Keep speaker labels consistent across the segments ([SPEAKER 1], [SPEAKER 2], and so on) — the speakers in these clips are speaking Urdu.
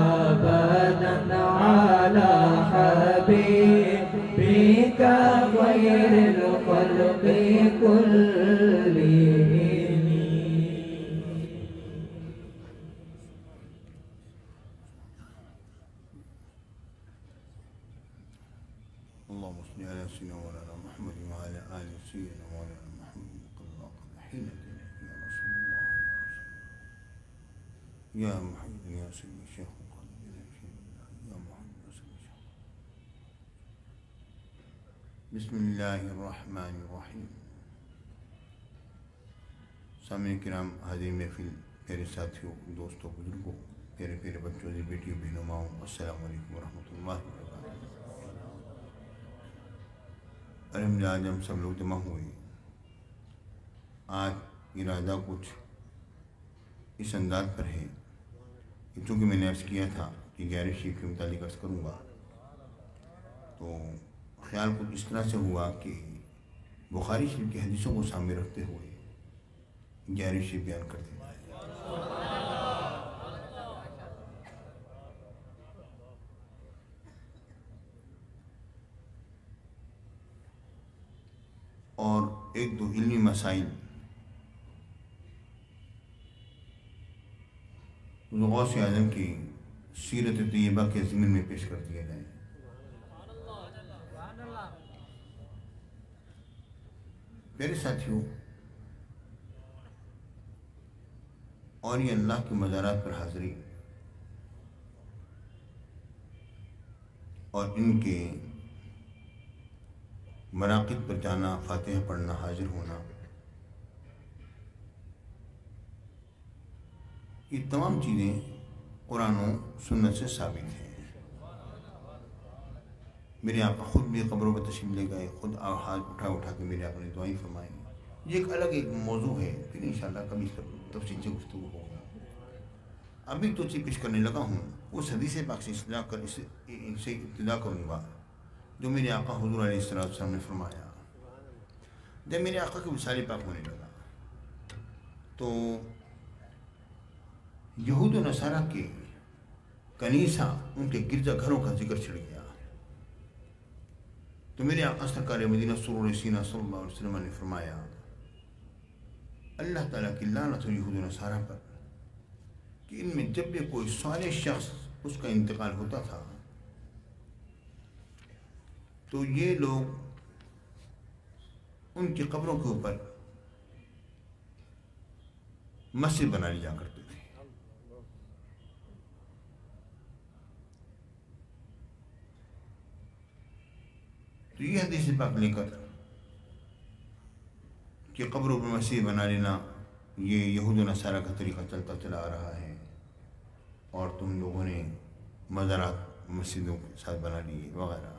[SPEAKER 1] أبدا على حبيبك خير الخلق كلهم.
[SPEAKER 2] اللهم صل على سيدنا مولانا محمد وعلى آل سيدنا مولانا محمد قد حين يا رسول الله يا محمد يا سيدي شيخ يا محمد يا سيدي شيخ. بسم اللہ الرحمن الرحیم. سامعین کرام، حاضر محفل، پیارے ساتھیوں، دوستوں، بزرگوں، پیارے پیارے بچوں، بیٹیوں، بہنوں، ماؤں، السلام علیکم ورحمۃ اللہ وبرکاتہ. الحمدللہ آج ہم سب لوگ جمع ہوئے. آج ارادہ کچھ اس انداز پر ہے کہ چونکہ میں نے عرض کیا تھا کہ 11 شریف کے متعلق عرض کروں گا، تو خیال کچھ اس طرح سے ہوا کہ بخاری شریف کی حدیثوں کو سامنے رکھتے ہوئے 11 شریف بیان کرتے ہیں. اور ایک دو علمی مسائل غوث اعظم کی سیرت طیبہ کے ضمن میں پیش کر دیا جائے. میرے ساتھیوں، اور یہ اللہ کے مزارات پر حاضری اور ان کے مراقد پر جانا، فاتحہ پڑھنا، حاضر ہونا، یہ تمام چیزیں قرآن و سنت سے ثابت ہیں. میرے آقا خود بھی قبروں پر تشریف لے گئے، خود ہاتھ اٹھا کے میرے آقا نے دعائیں فرمائیں. یہ ایک الگ ایک موضوع ہے، پھر انشاءاللہ کبھی تفصیل سے گفتگو ہوگا. ابھی تو چیز پیش کرنے لگا ہوں اس حدیث پاک سے ابتدا کروں گا جو میرے آقا حضور علیہ السلام نے فرمایا. جب میرے آقا کی وصال پاک ہونے لگا تو یہود و نصارہ کے کنیسہ، ان کے گرجا گھروں کا ذکر چھڑ گیا. تو میرے آقا سرکار مدینہ سرور سینہ صلی اللہ علیہ وسلم نے فرمایا، اللہ تعالیٰ کی لعنت ہو یہود و نصارہ پر کہ ان میں جب بھی کوئی صالح شخص اس کا انتقال ہوتا تھا تو یہ لوگ ان کی قبروں کے اوپر مسجد بنا لیا کرتے تھے. تو یہ حدیث پاک لے کر کہ قبروں پر مسجد بنا لینا یہ یہود و نصارہ کا طریقہ چلتا چلا آ رہا ہے، اور تم لوگوں نے مزارات مسجدوں کے ساتھ بنا لیے وغیرہ.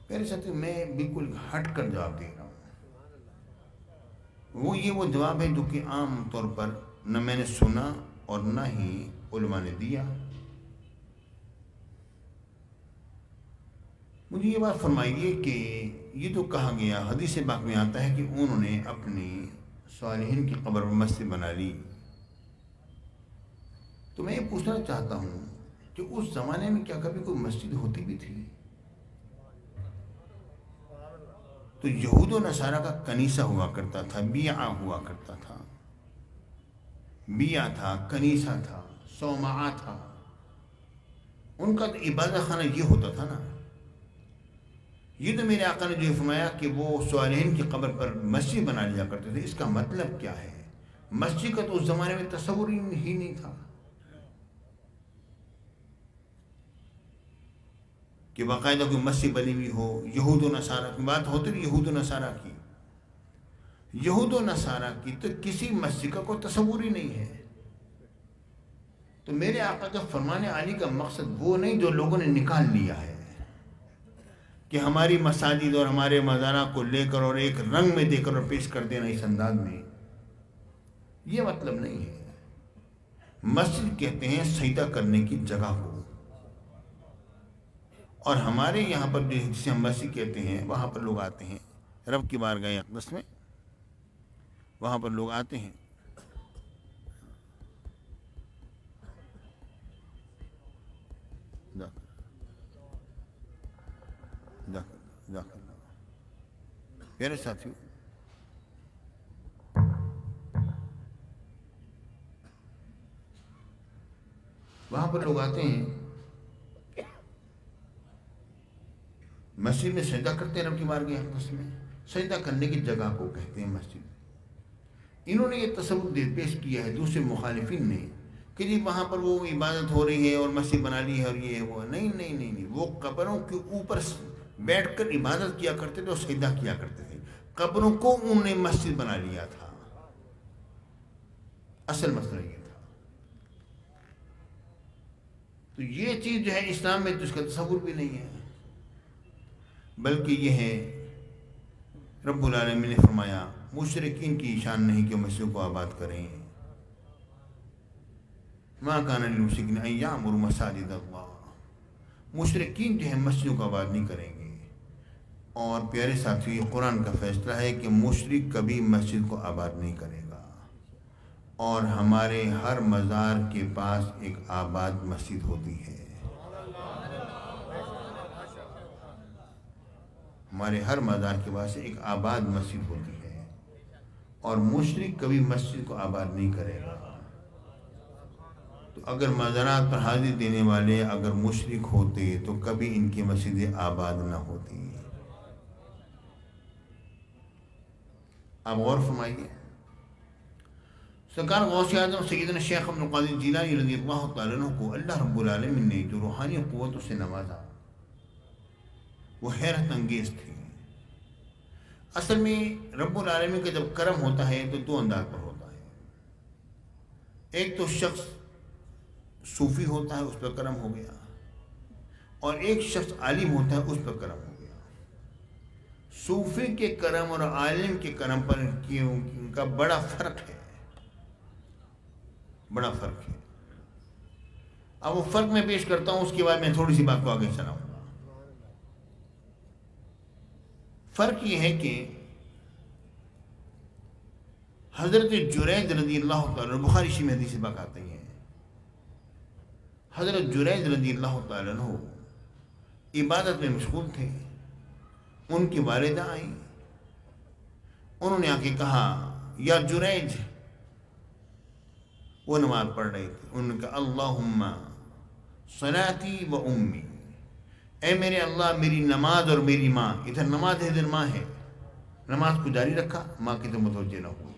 [SPEAKER 2] میرے ساتھ میں بالکل ہٹ کر جواب دے رہا ہوں. وہ جواب ہے جو کہ عام طور پر نہ میں نے سنا اور نہ ہی علماء نے دیا. مجھے یہ بات فرمائیے کہ یہ تو کہا گیا حدیث پاک میں آتا ہے کہ انہوں نے اپنی صالحین کی قبر پر مسجد بنا لی. تو میں یہ پوچھنا چاہتا ہوں کہ اس زمانے میں کیا کبھی کوئی مسجد ہوتی بھی تھی؟ تو یہود و نصارہ کا کنیسہ ہوا کرتا تھا، بیعہ ہوا کرتا تھا، بیعہ تھا، کنیسہ تھا، صومعہ تھا. ان کا تو عبادت خانہ یہ ہوتا تھا نا. یہ تو میرے آقا نے جو فرمایا کہ وہ صالحین کی قبر پر مسجد بنا لیا کرتے تھے، اس کا مطلب کیا ہے؟ مسجد کا تو اس زمانے میں تصور ہی نہیں تھا کہ باقاعدہ کوئی مسجد بنی ہوئی ہو. یہود و نصارہ کی بات ہوتی ہے، یہود و نصارہ کی تو کسی مسجد کا کوئی تصور ہی نہیں ہے. تو میرے آقا کا فرمان عالی کا مقصد وہ نہیں جو لوگوں نے نکال لیا ہے کہ ہماری مساجد اور ہمارے مزارات کو لے کر اور ایک رنگ میں دے کر اور پیش کر دینا اس انداز میں، یہ مطلب نہیں ہے. مسجد کہتے ہیں سجدہ کرنے کی جگہ کو، اور ہمارے یہاں پر جسے ہم مسجد کہتے ہیں وہاں پر لوگ آتے ہیں رب کی بارگاہ اقدس میں، وہاں پر لوگ آتے ہیں پیارے ساتھیوں، وہاں پر لوگ آتے ہیں، مسجد میں سجدہ کرتے ہیں رب کی بارگاہ اقدس میں. سجدہ کرنے کی جگہ کو کہتے ہیں مسجد. انہوں نے یہ تصور پیش کیا ہے دوسرے مخالفین نے کہ جی وہاں پر وہ عبادت ہو رہی ہے اور مسجد بنا لی ہے اور یہ وہ. نہیں، وہ قبروں کے اوپر بیٹھ کر عبادت کیا کرتے تھے اور سجدہ کیا کرتے تھے. قبروں کو انہوں نے مسجد بنا لیا تھا. اصل مسئلہ یہ تھا. تو یہ چیز جو ہے اسلام میں تو اس کا تصور بھی نہیں ہے، بلکہ یہ ہے رب العالمین نے فرمایا مشرکین کی شان نہیں کہ مسجد کو آباد کریں. ما کان للمشرکین ان یعمروا مساجد اللہ. مشرکین جو ہے مسجدوں کو آباد نہیں کریں گے. اور پیارے ساتھیو، یہ قرآن کا فیصلہ ہے کہ مشرک کبھی مسجد کو آباد نہیں کرے گا. اور ہمارے ہر مزار کے پاس ایک آباد مسجد ہوتی ہے. ہمارے ہر مزار کے پاس ایک آباد مسجد ہوتی ہے، اور مشرک کبھی مسجد کو آباد نہیں کرے گا. تو اگر مزارات پر حاضری دینے والے اگر مشرک ہوتے تو کبھی ان کی مسجدیں آباد نہ ہوتی. آپ غور فرمائیے، سرکار غوث اعظم سیدنا شیخ عبد القادر جیلانی رضی اللہ تعالیٰ عنہ کو اللہ رب العالمین نے جو روحانی قوتوں سے نوازا وہ حیرت انگیز تھی. اصل میں رب العالمین کا جب کرم ہوتا ہے تو دو انداز پر ہوتا ہے. ایک تو شخص صوفی ہوتا ہے، اس پر کرم ہو گیا، اور ایک شخص عالم ہوتا ہے، اس پر کرم ہو گیا. صوفی کے کرم اور عالم کے کرم پر ان کا بڑا فرق ہے. اب وہ فرق میں پیش کرتا ہوں، اس کے بعد میں تھوڑی سی بات کو آگے چلاؤں گا. فرق یہ ہے کہ حضرت جریج رضی اللہ تعالیٰ، بخاری شریف میں حدیث پاک آتی ہے، حضرت جریج رضی اللہ تعالیٰ عنہ عبادت میں مشغول تھے. ان کی والدہ آئیں، انہوں نے آ کے کہا یا جریج. وہ نماز پڑھ رہے تھے. انہوں نے کہا اللہم صلاتی و امی، اے میرے اللہ میری نماز اور میری ماں. ادھر نماز ہے، ادھر ماں ہے. نماز کو جاری رکھا، ماں کی تو متوجہ نہ ہوئی.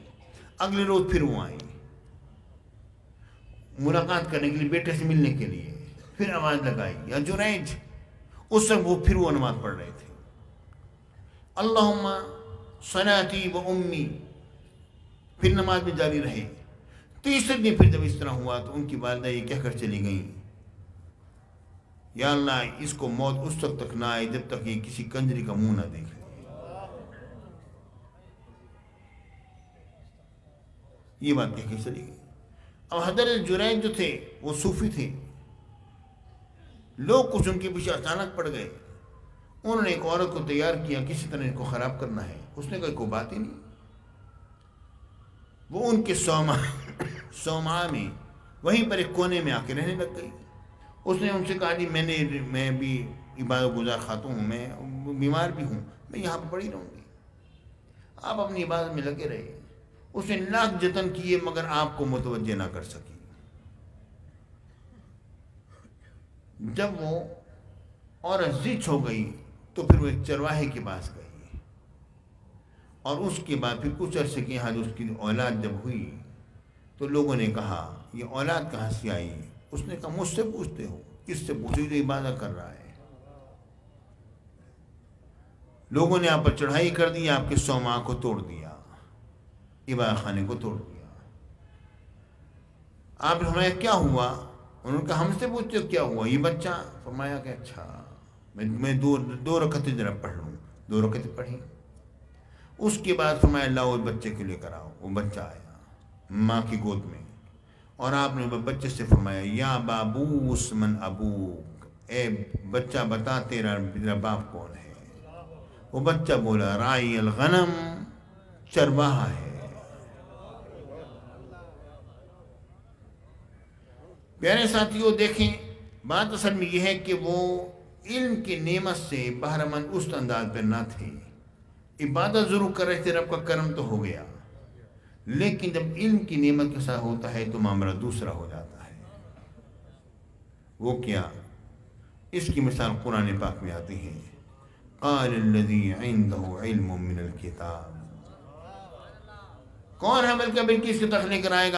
[SPEAKER 2] اگلے روز پھر وہ آئی ملاقات کرنے کے لیے، بیٹے سے ملنے کے لیے. پھر آواز لگائی یا جریج. اس وقت وہ پھر وہ نماز پڑھ رہے تھے. اللہم صلاتی و امی، پھر نماز میں جاری رہے. تیسرے دن پھر جب اس طرح ہوا تو ان کی والدہ یہ کہہ کر چلی گئیں یا اللہ اس کو موت اس وقت تک نہ آئے جب تک یہ کسی کنجری کا منہ نہ دیکھے. یہ بات کہہ کے چلی گئی. اب حضرت جریج جو تھے وہ صوفی تھے. لوگ کچھ ان کے پیچھے اچانک پڑ گئے. انہوں نے ایک عورت کو تیار کیا، کسی طرح ان کو خراب کرنا ہے. اس نے کہا کوئی بات ہی نہیں. وہ ان کے صومعہ میں وہیں پر ایک کونے میں آ کے رہنے لگ گئی. اس نے ان سے کہا جی میں بھی عبادت گزار خاتون ہوں، میں بیمار بھی ہوں، میں یہاں پر پڑی رہوں گی، آپ اپنی عبادت میں لگے رہے. اس نے لاکھ جتن کیے مگر آپ کو متوجہ نہ کر سکی. جب وہ عورت زچ ہو گئی تو پھر وہ ایک چرواہے کے پاس گئی، اور اس کے بعد پھر کچھ عرصے کے یہاں اس کی اولاد جب ہوئی تو لوگوں نے کہا یہ اولاد کہاں سے آئی. اس نے کہا مجھ سے پوچھتے ہو، کس سے پوچھو، جو عبادت کر رہا ہے. لوگوں نے آپ پر چڑھائی کر دی، آپ کے صومعہ کو توڑ دیا، عبادت خانے کو توڑ دیا. آپ نے فرمایا کیا ہوا؟ انہوں نے کہا ہم سے پوچھتے ہو کیا ہوا، یہ بچہ. فرمایا کہ اچھا میں دو رکعتیں ذرا پڑھ لوں. 2 رکعتیں پڑھی. اس کے بعد فرمایا لاؤ بچے کو لے کر آؤ. وہ بچہ آیا ماں کی گود میں، اور آپ نے بچے سے فرمایا یا بابوس من ابوک، اے بچہ بتا تیرا باپ کون ہے. وہ بچہ بولا رائی الغنم، چرواہا ہے. پیارے ساتھیوں دیکھیں، بات اصل میں یہ ہے کہ وہ علم کی نعمت سے بہرمند اس انداز پر نہ تھے. عبادت ضرور کر رہے تھے، رب کا کرم تو ہو گیا، لیکن جب علم کی نعمت کے ساتھ ہوتا ہے تو معاملہ دوسرا ہو جاتا ہے. وہ کیا؟ اس کی مثال قرآن پاک میں آتی ہے. قال الذی عنده علم من الکتاب. کون ہے بلکہ کی اس کی تخلیق کرائے گا؟